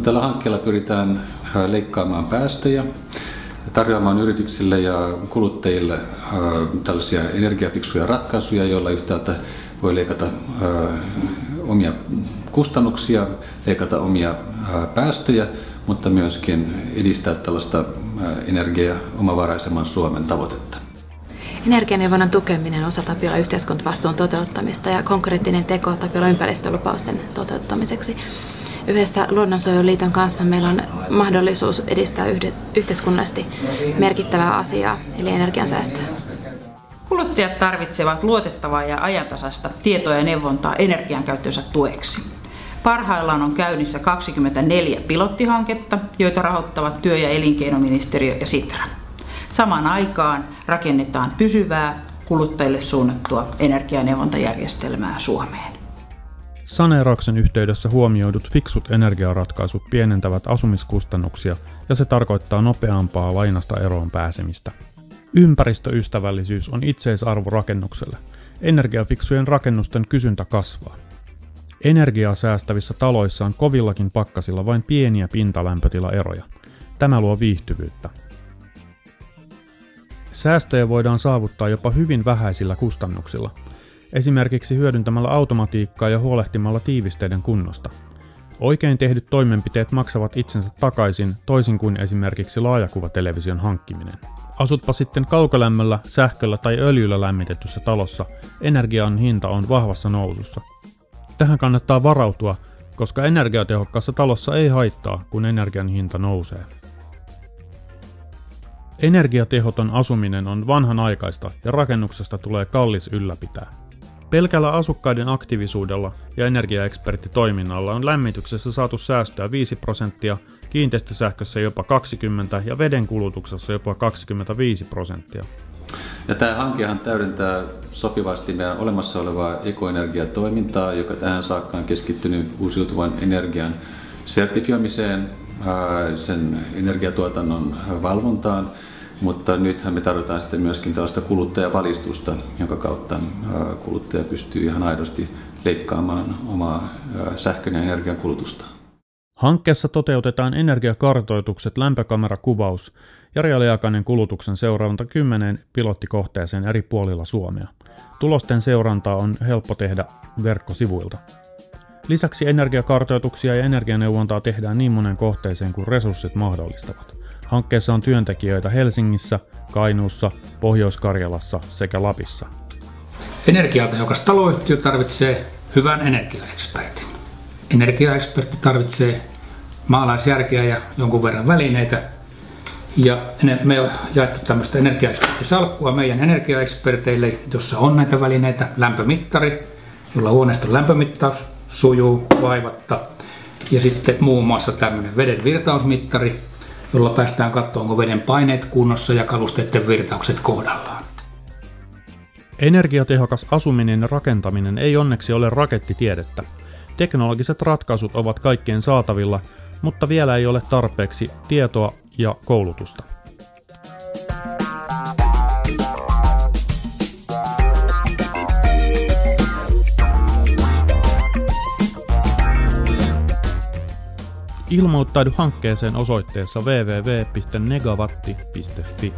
tällä hankkeella pyritään leikkaamaan päästöjä, tarjoamaan yrityksille ja kuluttajille tällaisia energiafiksuja ratkaisuja, joilla yhtäältä voi leikata omia kustannuksia, leikata omia päästöjä, mutta myöskin edistää tällaista energiaomavaraisemman Suomen tavoitetta. Energianeuvonnan tukeminen osa Tapiolan yhteiskuntavastuun toteuttamista ja konkreettinen teko Tapiolan ympäristölupausten toteuttamiseksi. Yhdessä Luonnonsuojeluliiton kanssa meillä on mahdollisuus edistää yhteiskunnallisesti merkittävää asiaa, eli energiansäästöä. Kuluttajat tarvitsevat luotettavaa ja ajantasaista tietoa ja neuvontaa energiankäyttönsä tueksi. Parhaillaan on käynnissä 24 pilottihanketta, joita rahoittavat työ- ja elinkeinoministeriö ja Sitra. Samaan aikaan rakennetaan pysyvää, kuluttajille suunnattua energianeuvontajärjestelmää Suomeen. Saneerauksen yhteydessä huomioidut fiksut energiaratkaisut pienentävät asumiskustannuksia ja se tarkoittaa nopeampaa lainasta eroon pääsemistä. Ympäristöystävällisyys on itseisarvo rakennukselle. Energiafiksujen rakennusten kysyntä kasvaa. Energiaa säästävissä taloissa on kovillakin pakkasilla vain pieniä pintalämpötilaeroja. Tämä luo viihtyvyyttä. Säästöjä voidaan saavuttaa jopa hyvin vähäisillä kustannuksilla, esimerkiksi hyödyntämällä automatiikkaa ja huolehtimalla tiivisteiden kunnosta. Oikein tehdyt toimenpiteet maksavat itsensä takaisin, toisin kuin esimerkiksi laajakuvatelevision hankkiminen. Asutpa sitten kaukolämmöllä, sähköllä tai öljyllä lämmitetyssä talossa, energian hinta on vahvassa nousussa. Tähän kannattaa varautua, koska energiatehokkaassa talossa ei haittaa, kun energian hinta nousee. Energiatehoton asuminen on vanhanaikaista ja rakennuksesta tulee kallis ylläpitää. Pelkällä asukkaiden aktiivisuudella ja energiaeksperttitoiminnalla on lämmityksessä saatu säästöä 5%, kiinteistösähkössä jopa 20% ja vedenkulutuksessa jopa 25%. Ja tämä hankehan täydentää sopivasti meidän olemassa olevaa ekoenergiatoimintaa, joka tähän saakka on keskittynyt uusiutuvan energian sertifioimiseen, sen energiatuotannon valvontaan, mutta nythän me tarvitaan sitten myöskin tällaista kuluttajavalistusta, jonka kautta kuluttaja pystyy ihan aidosti leikkaamaan omaa sähkön ja energian kulutusta. Hankkeessa toteutetaan energiakartoitukset, lämpökamerakuvaus ja reaaliaikainen kulutuksen seuranta 10 pilottikohteeseen eri puolilla Suomea. Tulosten seurantaa on helppo tehdä verkkosivuilta. Lisäksi energiakartoituksia ja energianeuvontaa tehdään niin monen kohteeseen kuin resurssit mahdollistavat. Hankkeessa on työntekijöitä Helsingissä, Kainuussa, Pohjois-Karjalassa sekä Lapissa. Energiatehokas taloyhtiö tarvitsee hyvän energiaekspertin. Energiaekspertti tarvitsee maalaisjärkeä ja jonkun verran välineitä. Ja me on jaettu tämmöistä energiaeksperttisalkkua meidän energiaeksperteille, jossa on näitä välineitä. Lämpömittari, jolla huoneiston lämpömittaus sujuu vaivatta. Ja sitten muun muassa tämmöinen veden virtausmittari, jolla päästään katsomaan, onko veden paineet kunnossa ja kalusteiden virtaukset kohdallaan. Energiatehokas asuminen ja rakentaminen ei onneksi ole rakettitiedettä. Teknologiset ratkaisut ovat kaikkien saatavilla, mutta vielä ei ole tarpeeksi tietoa ja koulutusta. Ilmoittaudu hankkeeseen osoitteessa www.negavatti.fi.